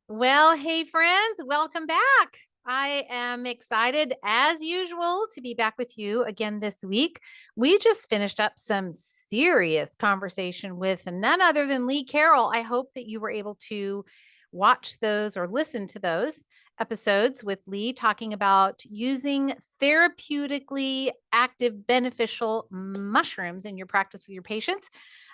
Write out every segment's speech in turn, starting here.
Well, hey, friends, welcome back. I am excited, as usual, to be back with you again this week. We just finished up some serious conversation with none other than Lee Carroll. I hope that you were able to watch those or listen to those episodes with Lee talking about using therapeutically active, beneficial mushrooms in your practice with your patients.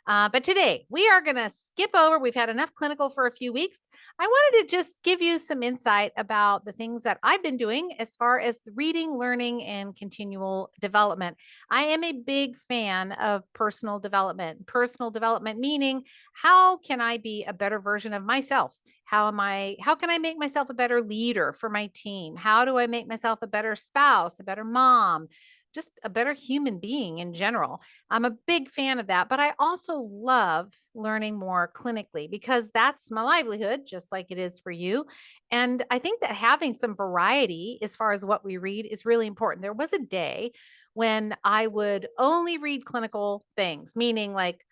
But today we are going to skip over. We've had enough clinical for a few weeks. I wanted to just give you some insight about the things that I've been doing as far as the reading, learning, and continual development. I am a big fan of personal development. Personal development meaning how can I be a better version of myself? How can I make myself a better leader for my team? How do I make myself a better spouse, a better mom? Just a better human being in general. I'm a big fan of that, but I also love learning more clinically because that's my livelihood, just like it is for you. And I think that having some variety as far as what we read is really important. There was a day when I would only read clinical things, meaning like,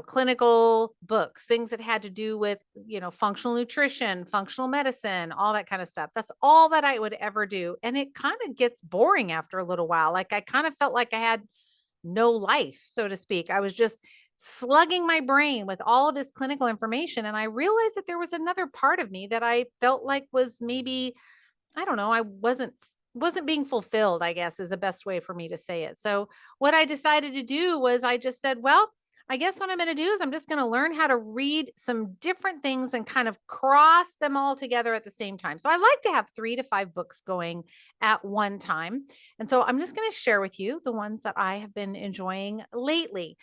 clinical books, things that had to do with, functional nutrition, functional medicine, all that kind of stuff. That's all that I would ever do. And it kind of gets boring after a little while. Like I kind of felt like I had no life, so to speak. I was just slugging my brain with all of this clinical information. And I realized that there was another part of me that I felt like was maybe, I don't know, I wasn't being fulfilled, I guess is the best way for me to say it. So what I decided to do was I just said, well, I guess what I'm going to do is I'm just going to learn how to read some different things and kind of cross them all together at the same time. So I like to have 3 to 5 books going at one time. And so I'm just going to share with you the ones that I have been enjoying lately.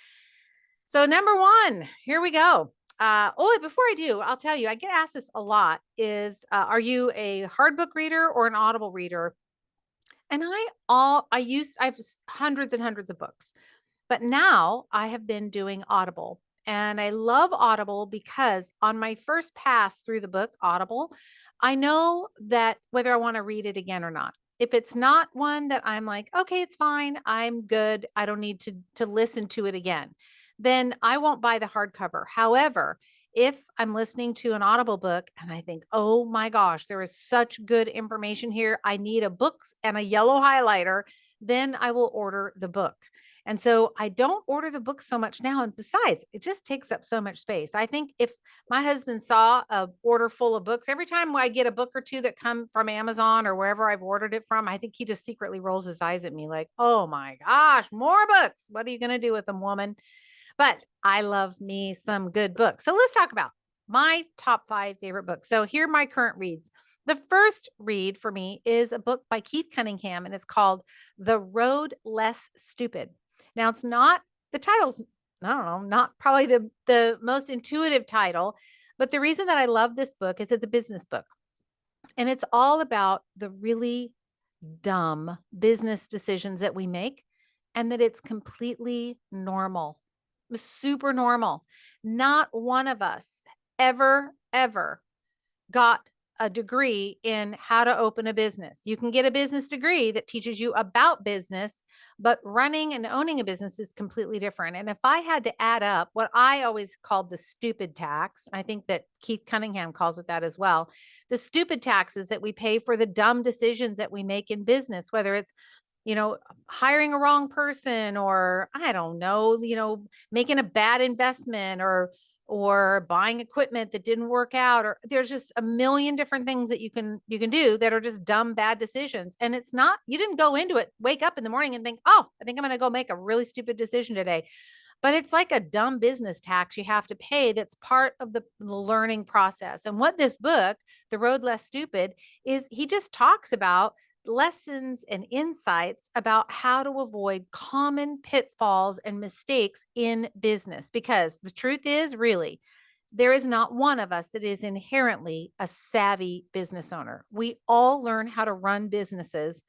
So number 1, here we go. Before I do, I'll tell you, I get asked this a lot are you a hard book reader or an Audible reader? And I have hundreds and hundreds of books, but now I have been doing Audible. And I love Audible because on my first pass through the book, Audible, I know that whether I want to read it again or not. If it's not one that I'm like, okay, it's fine, I'm good, I don't need to listen to it again, then I won't buy the hardcover. However, if I'm listening to an Audible book and I think, oh my gosh, there is such good information here, I need a book and a yellow highlighter, then I will order the book. And so I don't order the books so much now. And besides, it just takes up so much space. I think if my husband saw a order full of books, every time I get a book or two that come from Amazon or wherever I've ordered it from, I think he just secretly rolls his eyes at me like, oh my gosh, more books. What are you going to do with them, woman? But I love me some good books. So let's talk about my top 5 favorite books. So here are my current reads. The first read for me is a book by Keith Cunningham, and it's called The Road Less Stupid. Now, it's not the title's, I don't know, not probably the most intuitive title, but the reason that I love this book is it's a business book. And it's all about the really dumb business decisions that we make and that it's completely normal, super normal. Not one of us ever got a degree in how to open a business. You can get a business degree that teaches you about business, but running and owning a business is completely different. And if I had to add up what I always called the stupid tax, I think that Keith Cunningham calls it that as well. The stupid taxes that we pay for the dumb decisions that we make in business, whether it's hiring a wrong person or I don't know, making a bad investment or buying equipment that didn't work out, or there's just a million different things that you can do that are just dumb bad decisions. And it's not, you didn't go into it, wake up in the morning and think, oh, I think I'm going to go make a really stupid decision today. But it's like a dumb business tax you have to pay that's part of the learning process. And what this book, The Road Less Stupid, is he just talks about lessons and insights about how to avoid common pitfalls and mistakes in business. Because the truth is, really, there is not one of us that is inherently a savvy business owner. We all learn how to run businesses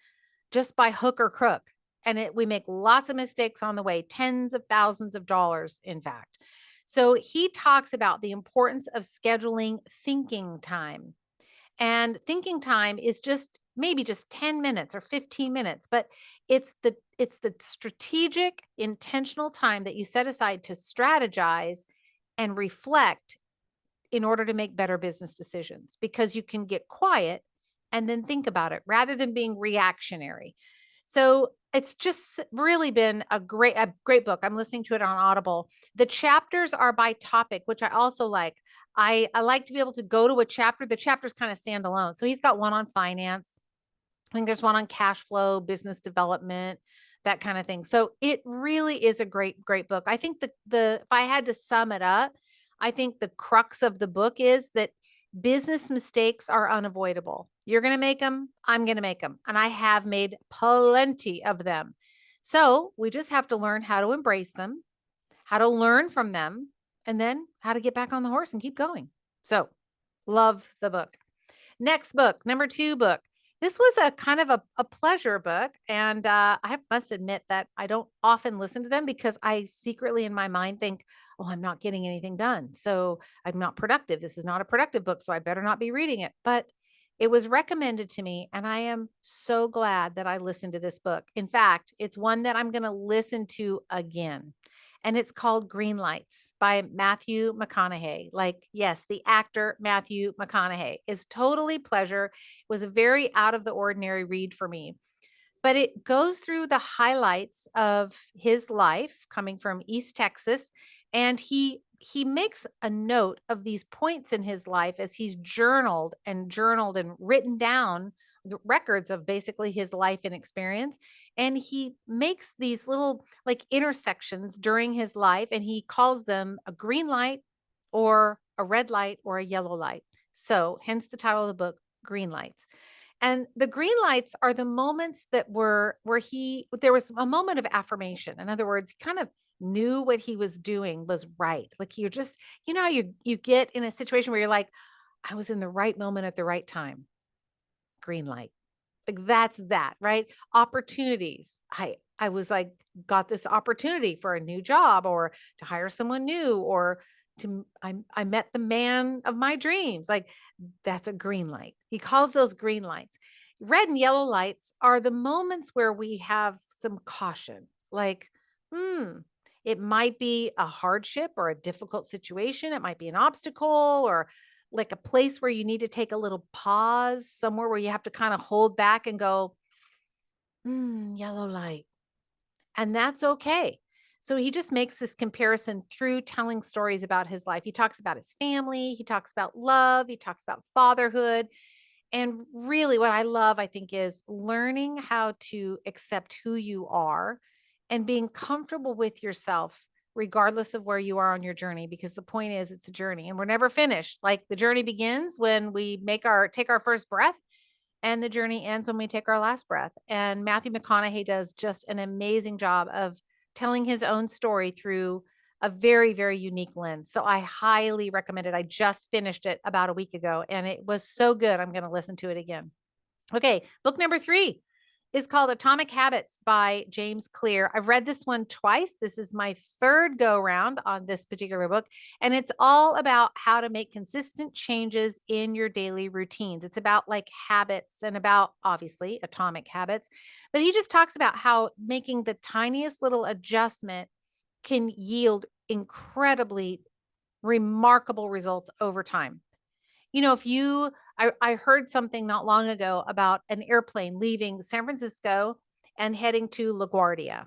just by hook or crook. And we make lots of mistakes on the way, tens of thousands of dollars, in fact. So he talks about the importance of scheduling thinking time. And thinking time is just maybe just 10 minutes or 15 minutes, but it's the strategic, intentional time that you set aside to strategize and reflect in order to make better business decisions, because you can get quiet and then think about it rather than being reactionary. So it's just really been a great book. I'm listening to it on Audible. The chapters are by topic, which I also like. I like to be able to go to a chapter. The chapters kind of stand alone. So he's got one on finance. I think there's one on cash flow, business development, that kind of thing. So it really is a great book. I think the if I had to sum it up, I think the crux of the book is that business mistakes are unavoidable. You're going to make them, I'm going to make them, and I have made plenty of them. So we just have to learn how to embrace them, how to learn from them, and then how to get back on the horse and keep going. So love the book. Next book, number 2 book. This was a kind of a pleasure book. And I must admit that I don't often listen to them because I secretly in my mind think, oh, I'm not getting anything done. So I'm not productive. This is not a productive book. So I better not be reading it. But it was recommended to me. And I am so glad that I listened to this book. In fact, it's one that I'm going to listen to again, and it's called Green Lights by Matthew McConaughey. Like, yes, the actor Matthew McConaughey is totally pleasure. It was a very out of the ordinary read for me, but it goes through the highlights of his life coming from East Texas, and he makes a note of these points in his life as he's journaled and written down the records of basically his life and experience. And he makes these little like intersections during his life, and he calls them a green light or a red light or a yellow light. So hence the title of the book, Green Lights. And the green lights are the moments that were where there was a moment of affirmation. In other words, he kind of knew what he was doing was right. Like you're just, how you get in a situation where you're like, I was in the right moment at the right time. Green light. Like that's that, right? Opportunities. I was like, got this opportunity for a new job or to hire someone new or I met the man of my dreams. Like that's a green light. He calls those green lights. Red and yellow lights are the moments where we have some caution. Like, it might be a hardship or a difficult situation. It might be an obstacle or like a place where you need to take a little pause, somewhere where you have to kind of hold back and go, yellow light. And that's okay. So he just makes this comparison through telling stories about his life. He talks about his family, he talks about love, he talks about fatherhood. And really, what I love, I think, is learning how to accept who you are and being comfortable with yourself, regardless of where you are on your journey. Because the point is, it's a journey and we're never finished. Like the journey begins when we take our first breath, and the journey ends when we take our last breath. And Matthew McConaughey does just an amazing job of telling his own story through a very, very unique lens. So I highly recommend it. I just finished it about a week ago and it was so good. I'm going to listen to it again. Okay. Book number 3 is called Atomic Habits by James Clear. I've read this one twice. This is my 3rd go round on this particular book. And it's all about how to make consistent changes in your daily routines. It's about like habits and about obviously atomic habits, but he just talks about how making the tiniest little adjustment can yield incredibly remarkable results over time. I heard something not long ago about an airplane leaving San Francisco and heading to LaGuardia.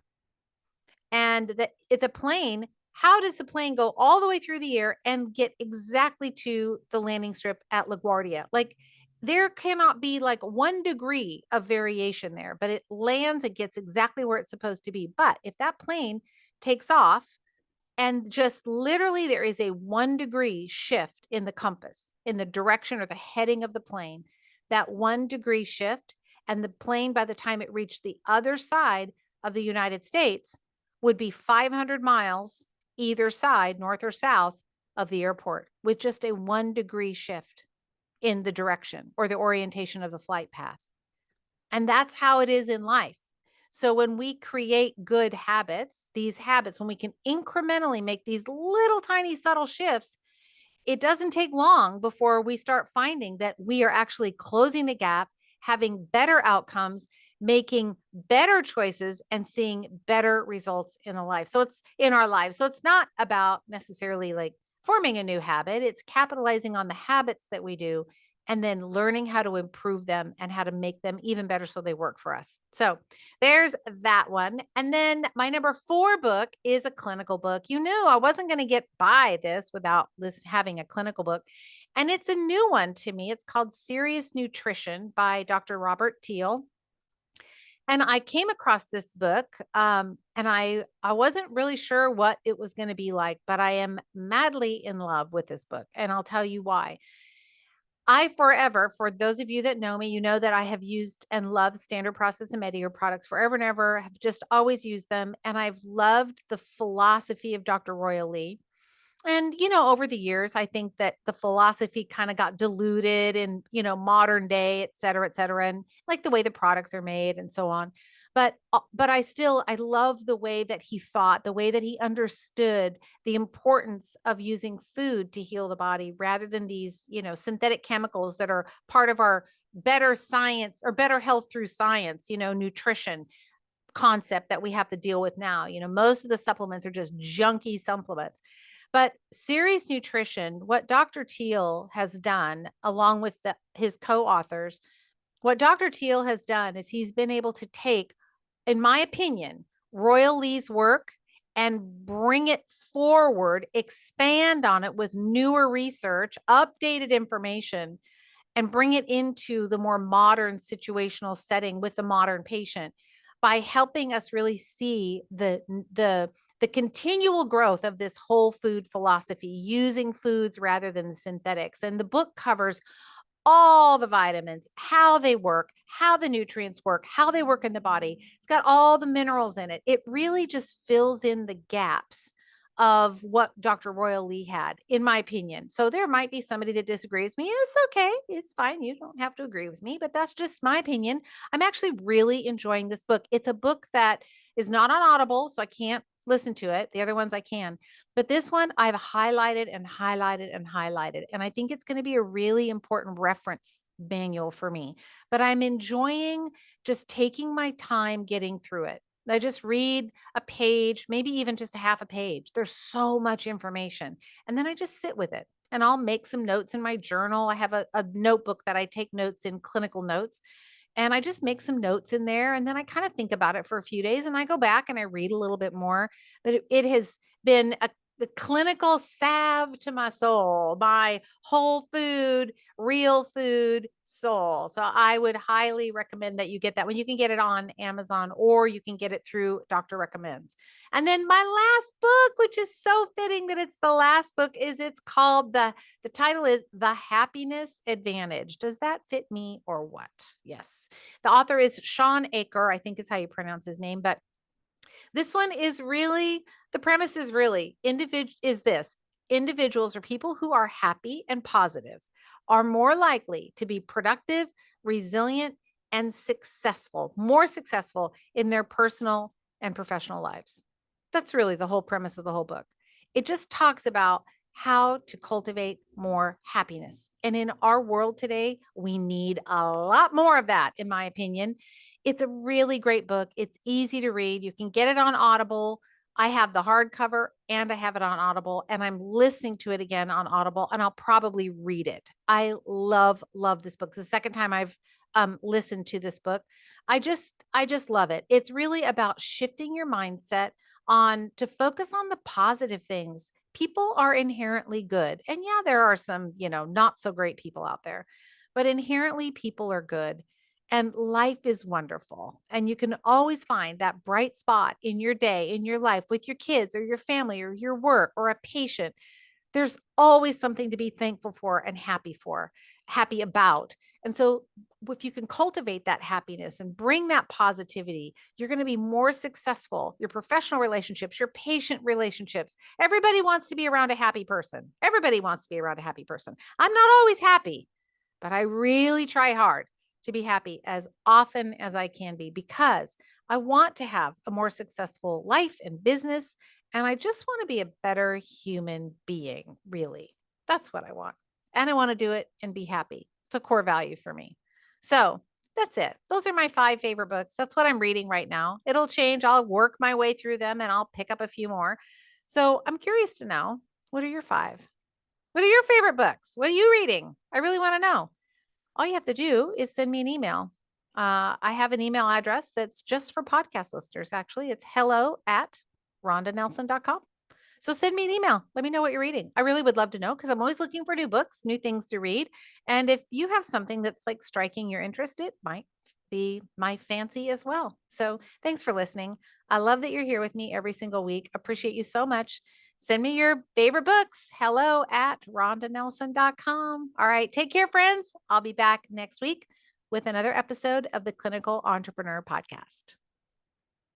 And the plane, how does the plane go all the way through the air and get exactly to the landing strip at LaGuardia? Like there cannot be like 1 degree of variation there, but it lands, it gets exactly where it's supposed to be. But if that plane takes off and just literally there is a 1 degree shift in the compass, in the direction or the heading of the plane, that 1 degree shift, and the plane, by the time it reached the other side of the United States, would be 500 miles either side, north or south of the airport, with just a 1 degree shift in the direction or the orientation of the flight path. And that's how it is in life. So when we create good habits, these habits, when we can incrementally make these little tiny subtle shifts, it doesn't take long before we start finding that we are actually closing the gap, having better outcomes, making better choices, and seeing better results in a life. So it's in our lives. So it's not about necessarily like forming a new habit. It's capitalizing on the habits that we do and then learning how to improve them and how to make them even better so they work for us. So there's that one. And then my number 4 book is a clinical book. You knew I wasn't going to get by this without having a clinical book. And it's a new one to me. It's called Serious Nutrition by Dr. Robert Teal. And I came across this book, and I wasn't really sure what it was going to be like, but I am madly in love with this book, and I'll tell you why. I forever, for those of you that know me, you know that I have used and loved standard process and Medicare products forever and ever, have just always used them. And I've loved the philosophy of Dr. Royal Lee. And, over the years, I think that the philosophy kind of got diluted in, modern day, et cetera, and like the way the products are made and so on. But I love the way that he thought, the way that he understood the importance of using food to heal the body rather than these, synthetic chemicals that are part of our better science or better health through science, nutrition concept that we have to deal with now. Most of the supplements are just junky supplements. But Serious Nutrition, what Dr. Teal has done, along with his co authors, what Dr. Teal has done is he's been able to take, in my opinion, Royal Lee's work and bring it forward, expand on it with newer research, updated information, and bring it into the more modern situational setting with the modern patient by helping us really see the continual growth of this whole food philosophy, using foods rather than synthetics. And the book covers all the vitamins, how they work, how the nutrients work, how they work in the body. It's got all the minerals in it. It really just fills in the gaps of what Dr. Royal Lee had, in my opinion. So there might be somebody that disagrees with me. It's okay. It's fine. You don't have to agree with me, but that's just my opinion. I'm actually really enjoying this book. It's a book that is not on Audible, so I can't listen to it. The other ones I can. But this one I've highlighted and highlighted and highlighted. And I think it's going to be a really important reference manual for me. But I'm enjoying just taking my time getting through it. I just read a page, maybe even just a half a page. There's so much information. And then I just sit with it and I'll make some notes in my journal. I have a notebook that I take notes in, clinical notes. And I just make some notes in there. And then I kind of think about it for a few days and I go back and I read a little bit more. But it has been the clinical salve to my soul, my whole food, real food soul. So I would highly recommend that you get that one. You can get it on Amazon or you can get it through Doctor Recommends. And then my last book, which is so fitting that it's the last book, it's called the title is The Happiness Advantage. Does that fit me or what? Yes. The author is Sean Aker, I think is how you pronounce his name, but this one is really, the premise is really individuals or people who are happy and positive are more likely to be productive, resilient, and more successful in their personal and professional lives. That's really the whole premise of the whole book. It just talks about how to cultivate more happiness. And in our world today, we need a lot more of that, in my opinion. It's a really great book. It's easy to read. You can get it on Audible. I have the hardcover and I have it on Audible, and I'm listening to it again on Audible, and I'll probably read it. I love this book. It's the second time I've listened to this book. I just love it. It's really about shifting your mindset on to focus on the positive things. People are inherently good. And yeah, there are some, not so great people out there, but inherently people are good. And life is wonderful. And you can always find that bright spot in your day, in your life, with your kids or your family or your work or a patient. There's always something to be thankful for and happy about. And so if you can cultivate that happiness and bring that positivity, you're going to be more successful. Your professional relationships, your patient relationships. Everybody wants to be around a happy person. Everybody wants to be around a happy person. I'm not always happy, but I really try hard to be happy as often as I can be because I want to have a more successful life and business. And I just want to be a better human being, really. That's what I want. And I want to do it and be happy. It's a core value for me. So that's it. Those are my 5 favorite books. That's what I'm reading right now. It'll change. I'll work my way through them and I'll pick up a few more. So I'm curious to know, what are your 5? What are your favorite books? What are you reading? I really want to know. All you have to do is send me an email. I have an email address that's just for podcast listeners, actually. It's hello@rondanelson.com. So send me an email. Let me know what you're reading. I really would love to know because I'm always looking for new books, new things to read. And if you have something that's like striking your interest, it might be my fancy as well. So thanks for listening. I love that you're here with me every single week. Appreciate you so much. Send me your favorite books. hello@rondanelson.com. All right. Take care, friends. I'll be back next week with another episode of the Clinical Entrepreneur Podcast.